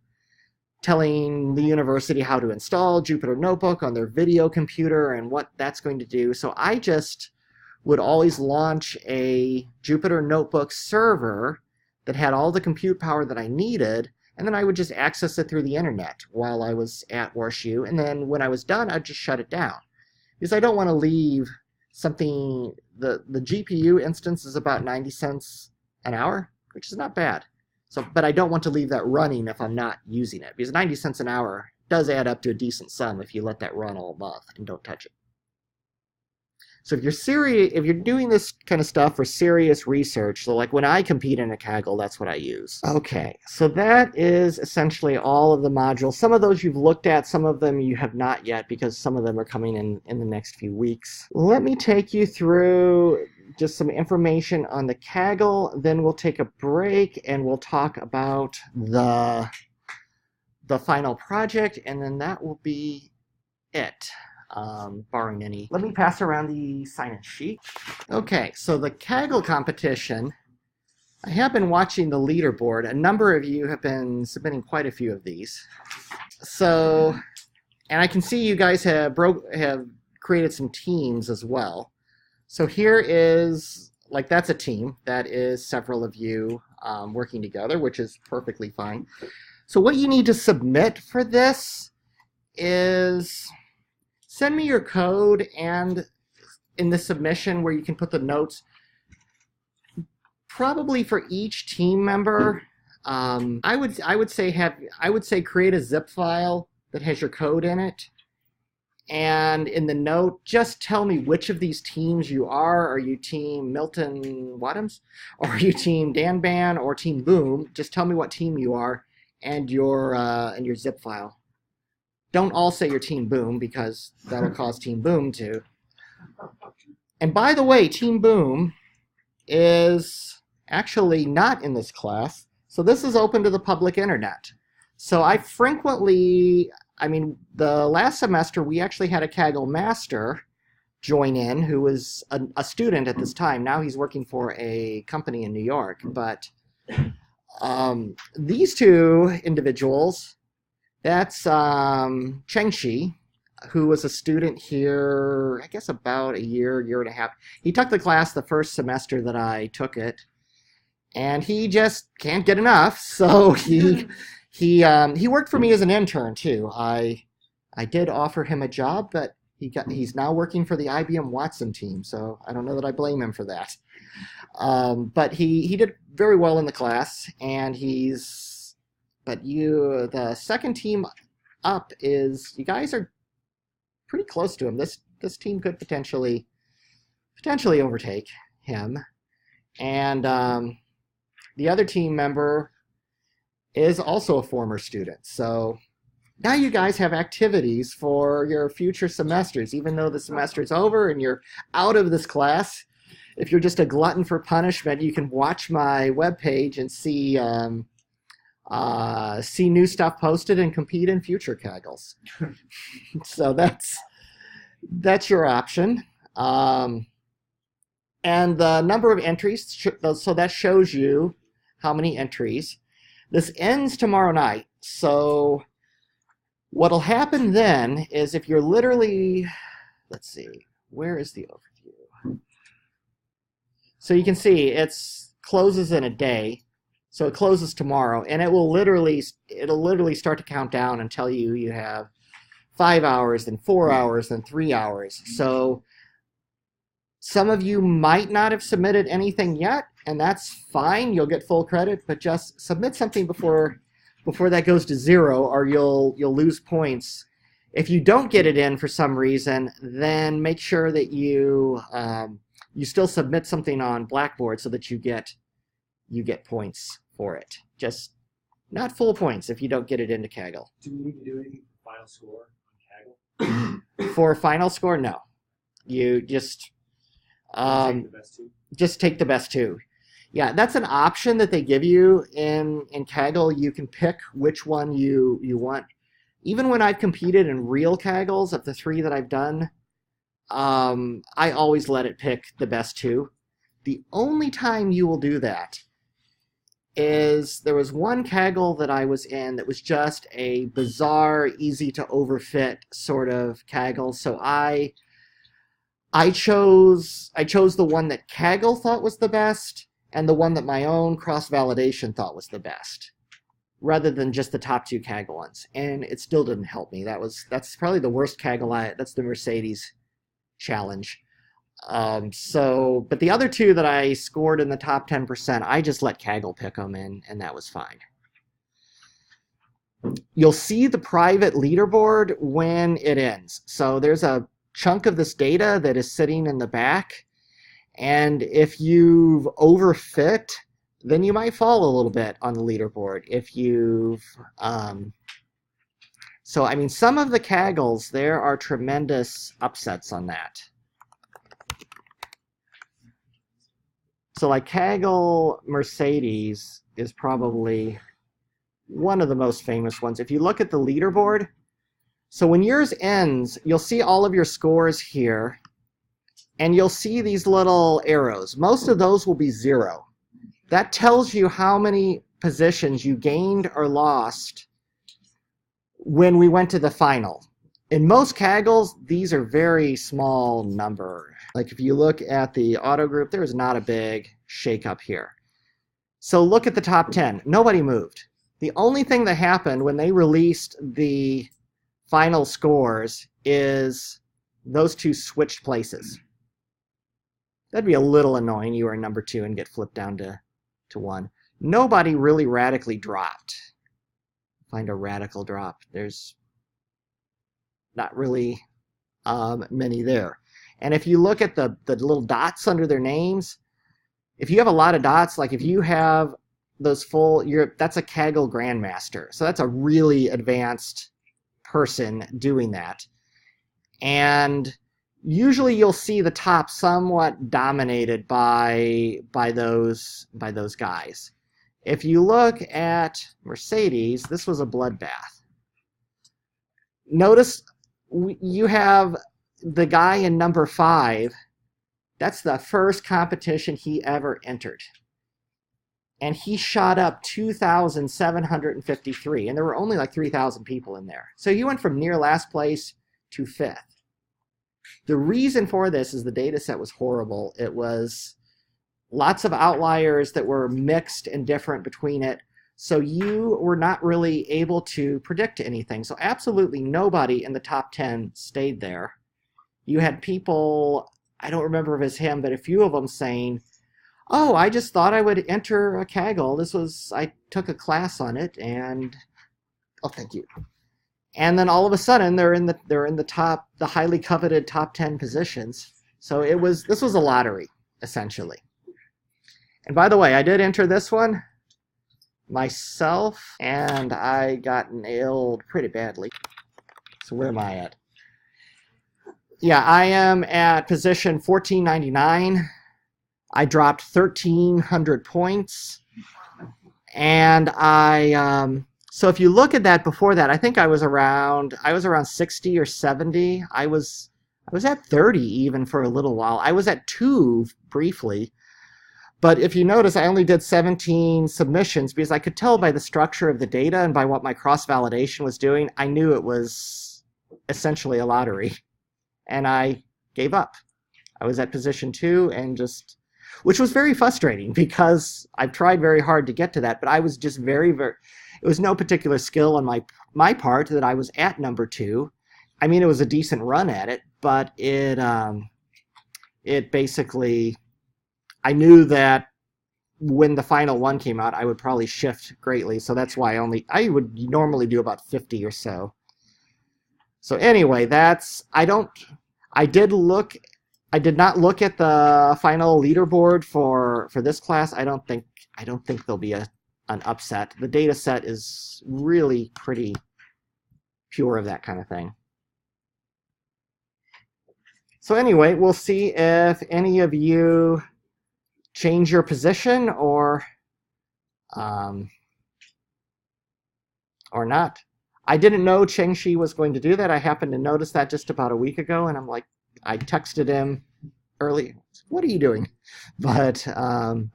telling the university how to install Jupyter Notebook on their video computer and what that's going to do, so I just would always launch a Jupyter Notebook server that had all the compute power that I needed, and then I would just access it through the internet while I was at WashU, and then when I was done, I'd just shut it down. Because I don't want to leave something, the GPU instance is about 90 cents an hour, which is not bad. So, but I don't want to leave that running if I'm not using it, because 90 cents an hour does add up to a decent sum if you let that run all month and don't touch it. So if you're doing this kind of stuff for serious research, so like when I compete in a Kaggle, that's what I use. Okay, so that is essentially all of the modules. Some of those you've looked at, some of them you have not yet, because some of them are coming in the next few weeks. Let me take you through just some information on the Kaggle, then we'll take a break and we'll talk about the final project, and then that will be it. Barring any. Let me pass around the sign-in sheet. Okay, so the Kaggle competition, I have been watching the leaderboard. A number of you have been submitting quite a few of these. So, and I can see you guys have created some teams as well. So here is, like, that's a team. That is several of you working together, which is perfectly fine. So what you need to submit for this is send me your code, and in the submission where you can put the notes, probably for each team member, I would say create a zip file that has your code in it, and in the note, just tell me which of these teams you are. Are you team Milton Wadhams, or are you team Dan Ban, or team Boom? Just tell me what team you are and your zip file. Don't all say your Team Boom, because that'll cause Team Boom to. And by the way, Team Boom is actually not in this class, so this is open to the public internet. So I frequently, the last semester we actually had a Kaggle master join in who was a student at this time. Now he's working for a company in New York. But these two individuals, that's Chengxi, who was a student here, I guess about a year and a half. He took the class the first semester that I took it, and he just can't get enough. So he worked for me as an intern too. I did offer him a job, but he's now working for the IBM Watson team. So I don't know that I blame him for that. But he did very well in the class, and the second team up is, you guys are pretty close to him. This team could potentially overtake him. And the other team member is also a former student. So now you guys have activities for your future semesters, even though the semester's over and you're out of this class. If you're just a glutton for punishment, you can watch my webpage and see new stuff posted and compete in future Kaggles. So that's your option. And the number of entries, so that shows you how many entries. This ends tomorrow night. So what'll happen then is, if you're literally, let's see, where is the overview? So you can see it closes in a day. So it closes tomorrow, and it'll literally start to count down and tell you you have 5 hours, then 4 hours, then 3 hours. So some of you might not have submitted anything yet, and that's fine. You'll get full credit, but just submit something before that goes to 0, or you'll lose points. If you don't get it in for some reason, then make sure that you still submit something on Blackboard so that you get points for it. Just not full points if you don't get it into Kaggle. Do we need to do anything for final score on Kaggle? For final score, no. You just Take the best two? Just take the best two. Yeah, that's an option that they give you in Kaggle. You can pick which one you want. Even when I've competed in real Kaggles, of the 3 that I've done, I always let it pick the best 2. The only time you will do that is, there was one Kaggle that I was in that was just a bizarre, easy to overfit sort of Kaggle. So I chose the one that Kaggle thought was the best, and the one that my own cross-validation thought was the best, rather than just the top 2 Kaggle ones. And it still didn't help me. That's probably the worst Kaggle. That's the Mercedes challenge. But the other 2 that I scored in the top 10%, I just let Kaggle pick them, and that was fine. you'll see the private leaderboard when it ends. So there's a chunk of this data that is sitting in the back, and if you've overfit, then you might fall a little bit on the leaderboard. If you've so I mean, some of the Kaggles, there are tremendous upsets on that. So like Kaggle Mercedes is probably one of the most famous ones. If you look at the leaderboard, so when yours ends, you'll see all of your scores here, and you'll see these little arrows. Most of those will be 0. That tells you how many positions you gained or lost when we went to the final. In most Kaggles, these are very small number. Like if you look at the auto group, there's not a big shakeup here. So look at the top 10. Nobody moved. The only thing that happened when they released the final scores is those two switched places. That'd be a little annoying. You were number 2 and get flipped down to 1. Nobody really radically dropped. Find a radical drop. There's not really many there. And if you look at the little dots under their names, if you have a lot of dots, like if you have those full, that's a Kaggle Grandmaster. So that's a really advanced person doing that. And usually you'll see the top somewhat dominated by those guys. If you look at Mercedes, this was a bloodbath. Notice you have the guy in number 5. That's the first competition he ever entered. And he shot up 2,753, and there were only like 3,000 people in there. So he went from near last place to 5th. The reason for this is the data set was horrible. It was lots of outliers that were mixed and different between it. So you were not really able to predict anything. So absolutely nobody in the top 10 stayed there. You had people, I don't remember if it was him, but a few of them saying, oh, I just thought I would enter a Kaggle. I took a class on it, and oh, thank you. And then all of a sudden, they're in the top, the highly coveted top 10 positions. So this was a lottery, essentially. And by the way, I did enter this one myself, and I got nailed pretty badly. So where am I at? Yeah, I am at position 1499. I dropped 1,300 points, and so if you look at that before that, I think I was around 60 or 70. I was at 30 even for a little while. I was at 2 briefly, but if you notice, I only did 17 submissions because I could tell by the structure of the data and by what my cross-validation was doing, I knew it was essentially a lottery, and I gave up. I was at position 2 and just, which was very frustrating because I've tried very hard to get to that, but I was just very, it was no particular skill on my part that I was at number 2. I mean, it was a decent run at it, but it basically, I knew that when the final one came out, I would probably shift greatly, so that's why I would normally do about 50 or so. So anyway, I did not look at the final leaderboard for this class. I don't think there'll be an upset. The data set is really pretty pure of that kind of thing. So anyway, we'll see if any of you change your position or not. I didn't know Cheng-Shi was going to do that. I happened to notice that just about a week ago, and I'm like, I texted him early. What are you doing? But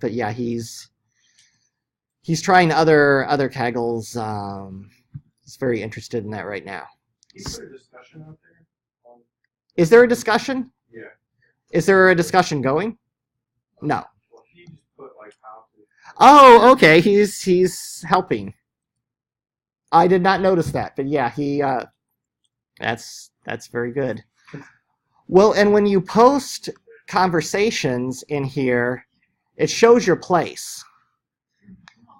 yeah, he's trying other Kaggles. He's very interested in that right now. Is there a discussion out there? Is there a discussion? Yeah. Is there a discussion going? No. Well, he just put like how to. Oh, okay. He's helping. I did not notice that, but yeah, that's very good. Well, and when you post conversations in here, it shows your place.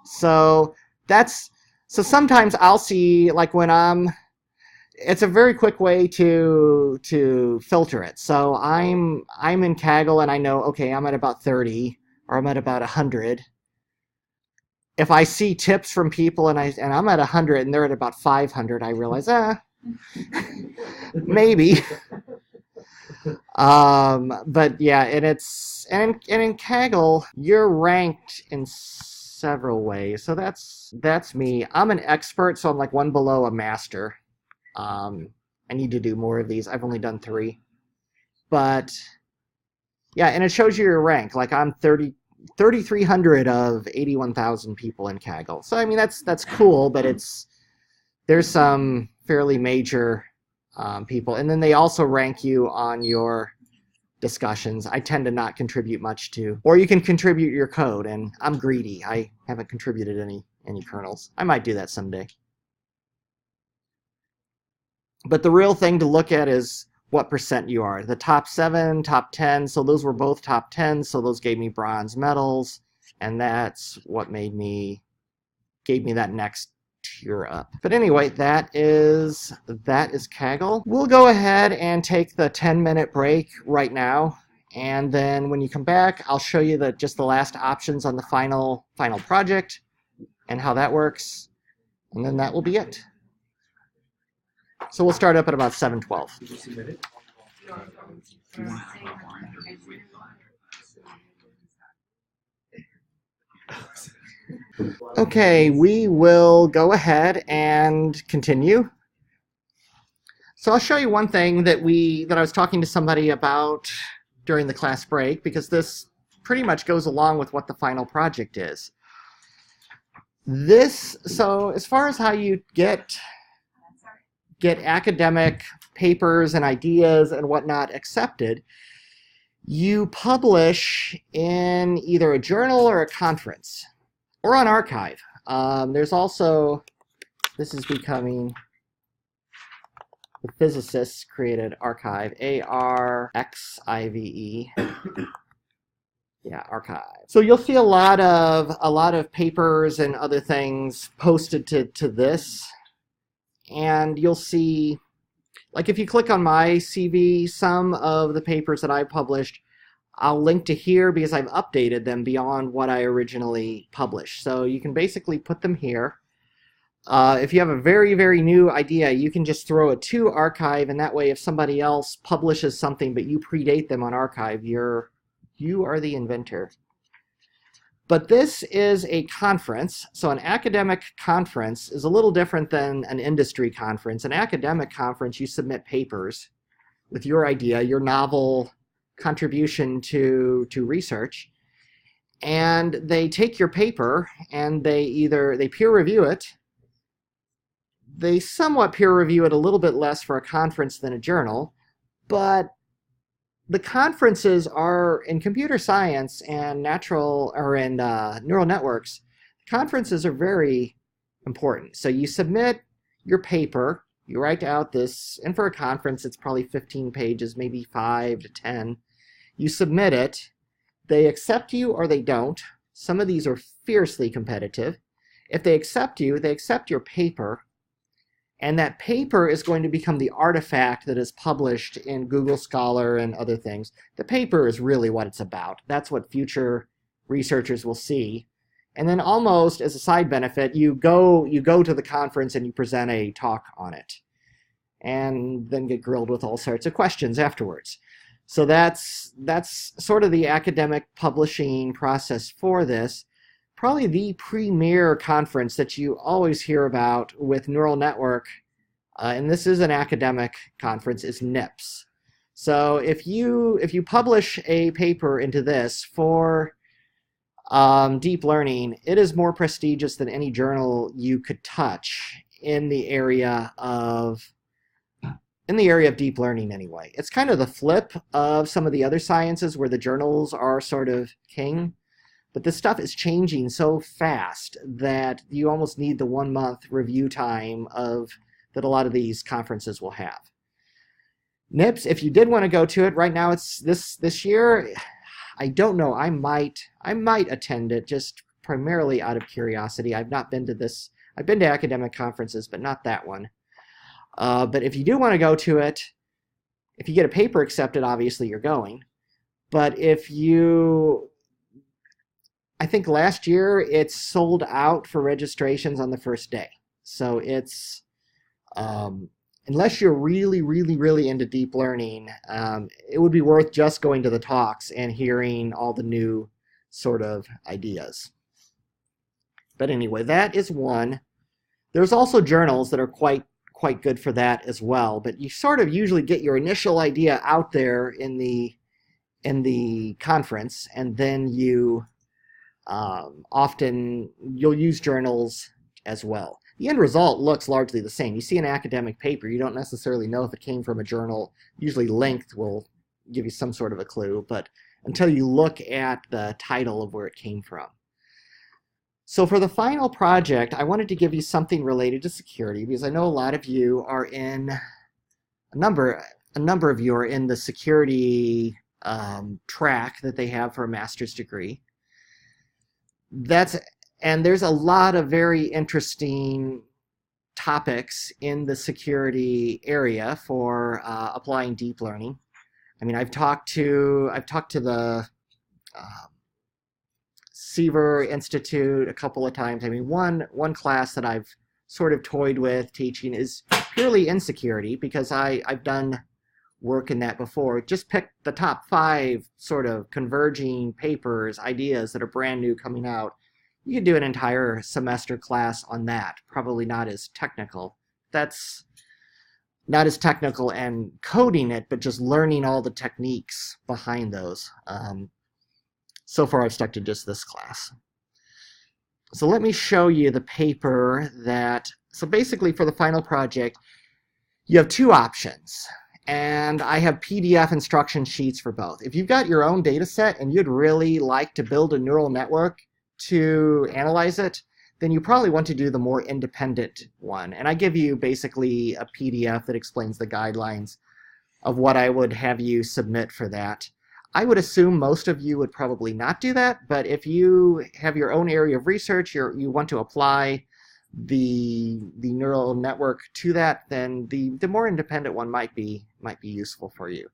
So So sometimes I'll see, like when it's a very quick way to filter it. So I'm in Kaggle and I know, okay, I'm at about 30 or I'm at about 100. If I see tips from people and I'm at 100 and they're at about 500, I realize, maybe. But yeah, and in Kaggle, you're ranked in several ways. So that's me. I'm an expert, so I'm like one below a master. I need to do more of these. I've only done 3. But yeah, and it shows you your rank. Like I'm 3,300 of 81,000 people in Kaggle. So I mean that's cool, but there's some fairly major people, and then they also rank you on your discussions. I tend to not contribute much to, or you can contribute your code, and I'm greedy. I haven't contributed any kernels. I might do that someday. But the real thing to look at is what percent you are. The top 7, top 10, so those were both top 10, so those gave me bronze medals, and that's what gave me that next tier up. But anyway, that is Kaggle. We'll go ahead and take the 10-minute break right now, and then when you come back, I'll show you just the last options on the final project and how that works, and then that will be it. So we'll start up at about 7:12. Okay, we will go ahead and continue. So I'll show you one thing that I was talking to somebody about during the class break, because this pretty much goes along with what the final project is. So as far as how you get academic papers and ideas and whatnot accepted, you publish in either a journal or a conference or on archive. There's also, this is becoming, the physicists created archive, ARXIVE. Yeah, archive. So you'll see a lot of papers and other things posted to this. And you'll see, like if you click on my CV, some of the papers that I published, I'll link to here because I've updated them beyond what I originally published. So you can basically put them here. If you have a very, very new idea, you can just throw it to archive, and that way if somebody else publishes something but you predate them on archive, you are the inventor. But this is a conference, so an academic conference is a little different than an industry conference. An academic conference, you submit papers with your idea, your novel contribution to research, and they take your paper and they peer review it. They somewhat peer review it a little bit less for a conference than a journal, but the conferences are in computer science and neural networks. Conferences are very important. So you submit your paper, you write out this, and for a conference it's probably 15 pages, maybe 5 to 10. You submit it, they accept you or they don't. Some of these are fiercely competitive. If they accept you, they accept your paper, and that paper is going to become the artifact that is published in Google Scholar and other things. The paper is really what it's about. That's what future researchers will see. And then almost as a side benefit, you go to the conference and you present a talk on it, and then get grilled with all sorts of questions afterwards. So that's sort of the academic publishing process for this. Probably the premier conference that you always hear about with neural network, and this is an academic conference, is NIPS. So if you publish a paper into this for deep learning, it is more prestigious than any journal you could touch in the area of deep learning anyway. It's kind of the flip of some of the other sciences where the journals are sort of king. But this stuff is changing so fast that you almost need the 1-month review time that a lot of these conferences will have. NIPS, if you did want to go to it, right now it's this year, I don't know, I might attend it just primarily out of curiosity. I've not been to this. I've been to academic conferences, but not that one. But if you do want to go to it, if you get a paper accepted, obviously you're going. But if you, I think last year it sold out for registrations on the first day. So it's, unless you're really, really, really into deep learning, it would be worth just going to the talks and hearing all the new sort of ideas. But anyway, that is one. There's also journals that are quite good for that as well. But you sort of usually get your initial idea out there in the conference, and then you often you'll use journals as well. The end result looks largely the same. You see an academic paper, you don't necessarily know if it came from a journal. Usually length will give you some sort of a clue, but until you look at the title of where it came from. So for the final project, I wanted to give you something related to security, because I know a lot of you are in, a number of you are in the security track that they have for a master's degree. And there's a lot of very interesting topics in the security area for applying deep learning. I mean, I've talked to the Seaver Institute a couple of times. I mean, one class that I've sort of toyed with teaching is purely in security, because I've done work in that before. Just pick the top 5 sort of converging papers, ideas that are brand new coming out. You could do an entire semester class on that. Probably not as technical. That's not as technical and coding it, but just learning all the techniques behind those. So far I've stuck to just this class. So let me show you the paper that, so basically for the final project, you have 2 options. And I have PDF instruction sheets for both. If you've got your own data set and you'd really like to build a neural network to analyze it, then you probably want to do the more independent one. And I give you basically a PDF that explains the guidelines of what I would have you submit for that. I would assume most of you would probably not do that, but if you have your own area of research, you want to apply the neural network to that, then the more independent one might be useful for you.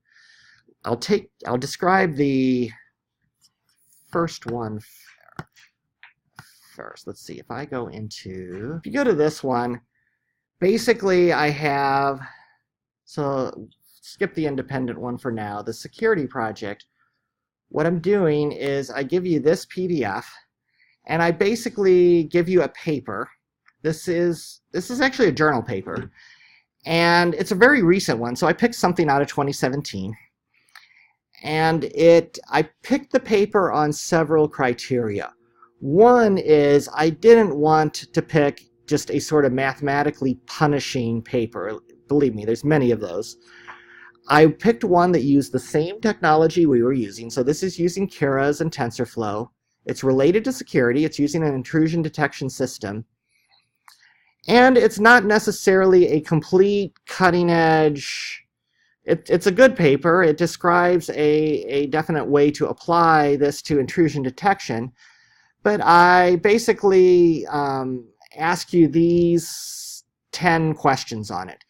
I'll describe the first one first. Let's see, if you go to this one, basically I have, so skip the independent one for now, the security project. What I'm doing is I give you this PDF, and I basically give you a paper. This is actually a journal paper, and it's a very recent one, so I picked something out of 2017. And I picked the paper on several criteria. One is I didn't want to pick just a sort of mathematically punishing paper. Believe me, there's many of those. I picked one that used the same technology we were using. So this is using Keras and TensorFlow. It's related to security. It's using an intrusion detection system. And it's not necessarily a complete cutting edge. It's a good paper. It describes a definite way to apply this to intrusion detection. But I basically ask you these 10 questions on it.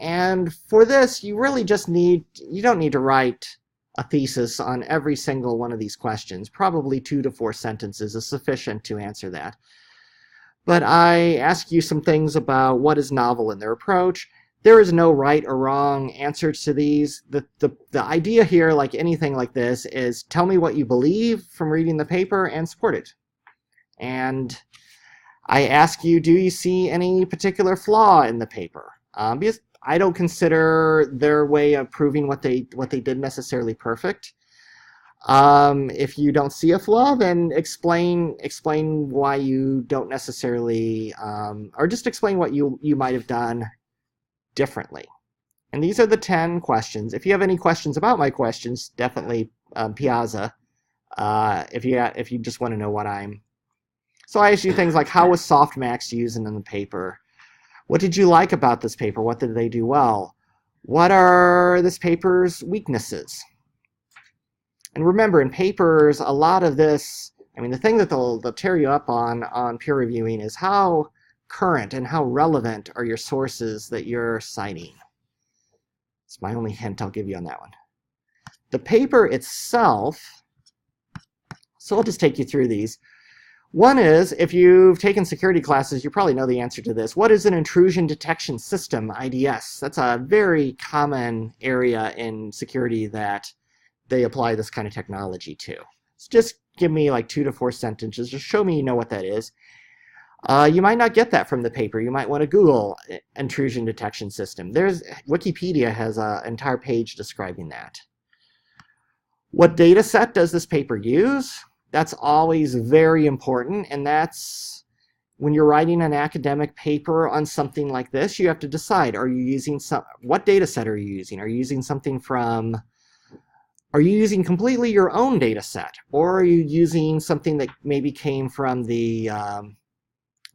And for this, you really just you don't need to write a thesis on every single one of these questions. Probably 2 to 4 sentences is sufficient to answer that. But I ask you some things about what is novel in their approach. There is no right or wrong answers to these. The idea here, like anything like this, is tell me what you believe from reading the paper and support it. And I ask you, do you see any particular flaw in the paper? Because I don't consider their way of proving what they did necessarily perfect. If you don't see a flaw, then explain why you don't necessarily, or just explain what you might have done differently. And these are the 10 questions. If you have any questions about my questions, definitely Piazza. If you just want to know what I'm. So I ask you things like, how was softmax used in the paper? What did you like about this paper? What did they do well? What are this paper's weaknesses? And remember, in papers, a lot of this, I mean, the thing that they'll tear you up on peer reviewing is how current and how relevant are your sources that you're citing? It's my only hint I'll give you on that one. The paper itself, so I'll just take you through these. One is, if you've taken security classes, you probably know the answer to this. What is an intrusion detection system, IDS? That's a very common area in security that they apply this kind of technology to. So just give me like 2 to 4 sentences. Just show me you know what that is. You might not get that from the paper. You might want to Google intrusion detection system. Wikipedia has an entire page describing that. What data set does this paper use? That's always very important, and that's when you're writing an academic paper on something like this, you have to decide, are you using what data set are you using? Are you using something from, are you using completely your own data set, or are you using something that maybe came from the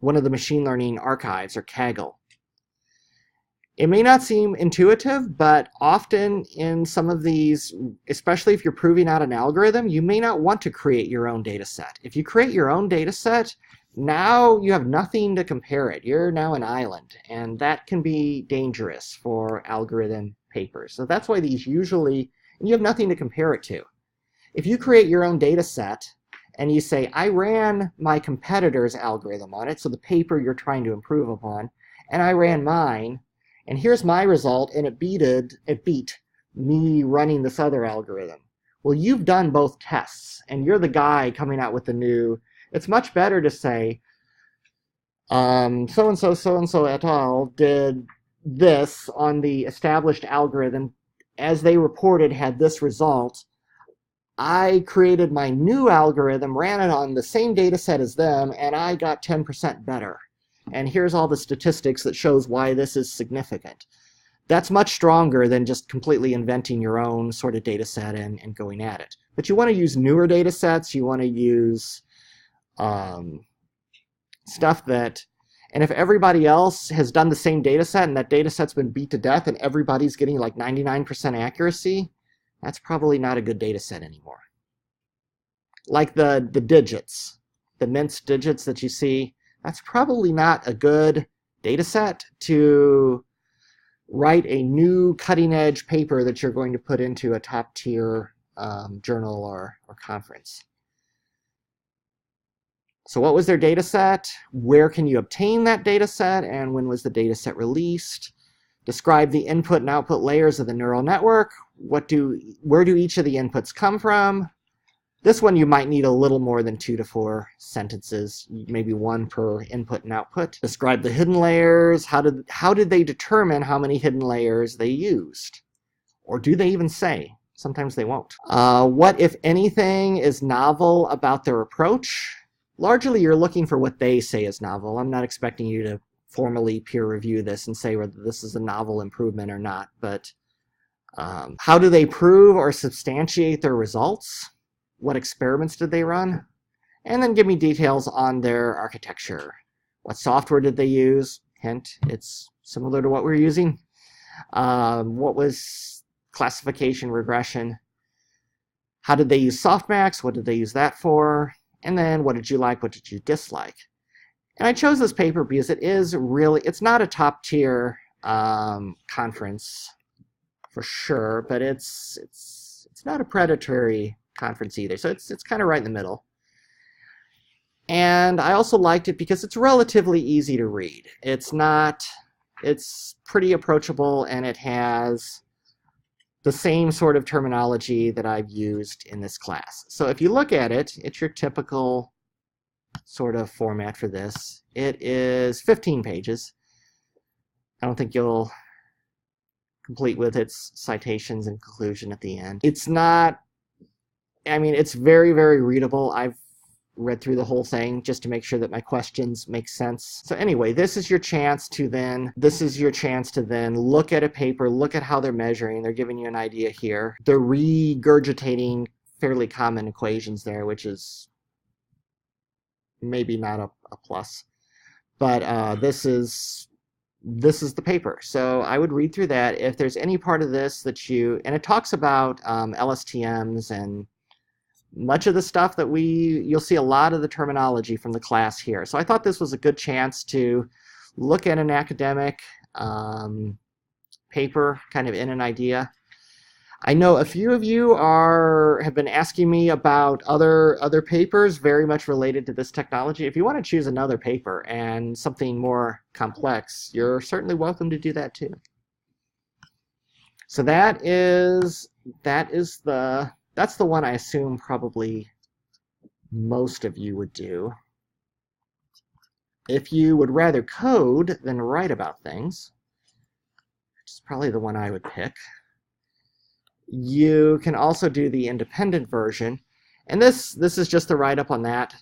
one of the machine learning archives, or Kaggle? It may not seem intuitive, but often in some of these, especially if you're proving out an algorithm, you may not want to create your own data set. If you create your own data set, now you have nothing to compare it. You're now an island, and that can be dangerous for algorithm papers. So that's why these usually, and you have nothing to compare it to. If you create your own data set and you say, I ran my competitor's algorithm on it, so the paper you're trying to improve upon, and I ran mine, and here's my result, and it beat me running this other algorithm. Well, you've done both tests, and you're the guy coming out with the new. It's much better to say, so-and-so et al. Did this on the established algorithm. As they reported, had this result. I created my new algorithm, ran it on the same data set as them, and I got 10% better. And here's all the statistics that shows why this is significant. That's much stronger than just completely inventing your own sort of data set and going at it. But you want to use newer data sets. You want to use stuff that, and if everybody else has done the same data set and that data set's been beat to death and everybody's getting like 99% accuracy, that's probably not a good data set anymore. Like the digits, the minced digits that you see, that's probably not a good data set to write a new cutting-edge paper that you're going to put into a top-tier journal or conference. So what was their data set? Where can you obtain that data set? And when was the data set released? Describe the input and output layers of the neural network. Where do each of the inputs come from? This one you might need a little more than 2 to 4 sentences, maybe 1 per input and output. Describe the hidden layers. How did they determine how many hidden layers they used? Or do they even say? Sometimes they won't. What, if anything, is novel about their approach? Largely, you're looking for what they say is novel. I'm not expecting you to formally peer review this and say whether this is a novel improvement or not, but how do they prove or substantiate their results? What experiments did they run? And then give me details on their architecture. What software did they use? Hint, it's similar to what we're using. What was classification, regression? How did they use softmax? What did they use that for? And then what did you like? What did you dislike? And I chose this paper because it is really, it's not a top tier conference for sure, but it's not a predatory conference either. So it's kind of right in the middle. And I also liked it because it's relatively easy to read. It's pretty approachable, and it has the same sort of terminology that I've used in this class. So if you look at it, it's your typical sort of format for this. It is 15 pages. I don't think you'll complete with its citations and conclusion at the end. It's not, I mean, it's very, very readable. I've read through the whole thing just to make sure that my questions make sense. So anyway, this is your chance to then look at a paper, look at how they're measuring. They're giving you an idea here. They're regurgitating fairly common equations there, which is maybe not a plus. But this is the paper. So I would read through that. If there's any part of this that and it talks about LSTMs and much of the stuff that you'll see a lot of the terminology from the class here. So I thought this was a good chance to look at an academic paper, kind of in an idea. I know a few of you have been asking me about other papers very much related to this technology. If you want to choose another paper and something more complex, you're certainly welcome to do that too. So that's the one I assume probably most of you would do. If you would rather code than write about things, which is probably the one I would pick, you can also do the independent version. And this is just the write-up on that.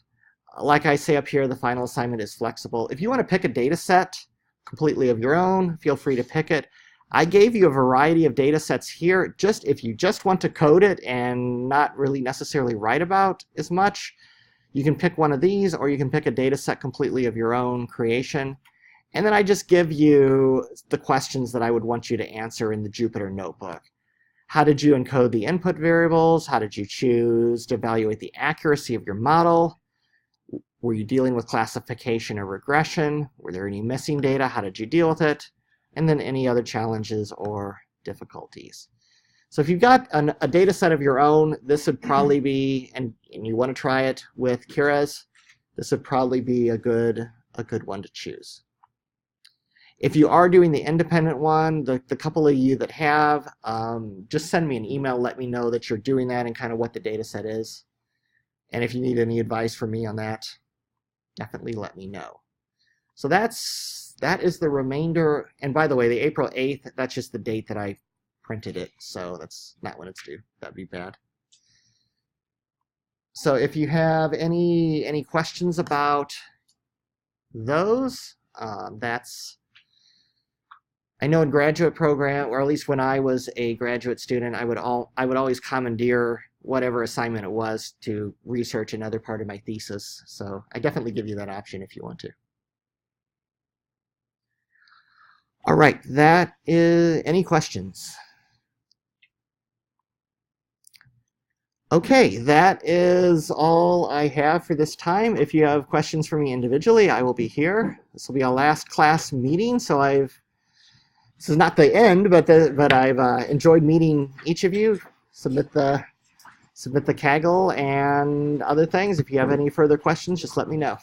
Like I say up here, the final assignment is flexible. If you want to pick a data set completely of your own, feel free to pick it. I gave you a variety of data sets here. If you just want to code it and not really necessarily write about as much, you can pick one of these, or you can pick a data set completely of your own creation. And then I just give you the questions that I would want you to answer in the Jupyter notebook. How did you encode the input variables? How did you choose to evaluate the accuracy of your model? Were you dealing with classification or regression? Were there any missing data? How did you deal with it? And then any other challenges or difficulties. So if you've got a data set of your own, this would probably be, and you want to try it with Kira's, this would probably be a good one to choose. If you are doing the independent one, the couple of you that have, just send me an email, let me know that you're doing that and kind of what the data set is. And if you need any advice from me on that, definitely let me know. So that is the remainder. And by the way, the April 8th, that's just the date that I printed it. So that's not when it's due. That'd be bad. So if you have any questions about those, I know in graduate program, or at least when I was a graduate student, I would always commandeer whatever assignment it was to research another part of my thesis. So I definitely give you that option if you want to. All right, that is any questions? Okay, that is all I have for this time. If you have questions for me individually, I will be here. This will be our last class meeting, so this is not the end, but I've enjoyed meeting each of you. Submit the Kaggle and other things. If you have any further questions, just let me know.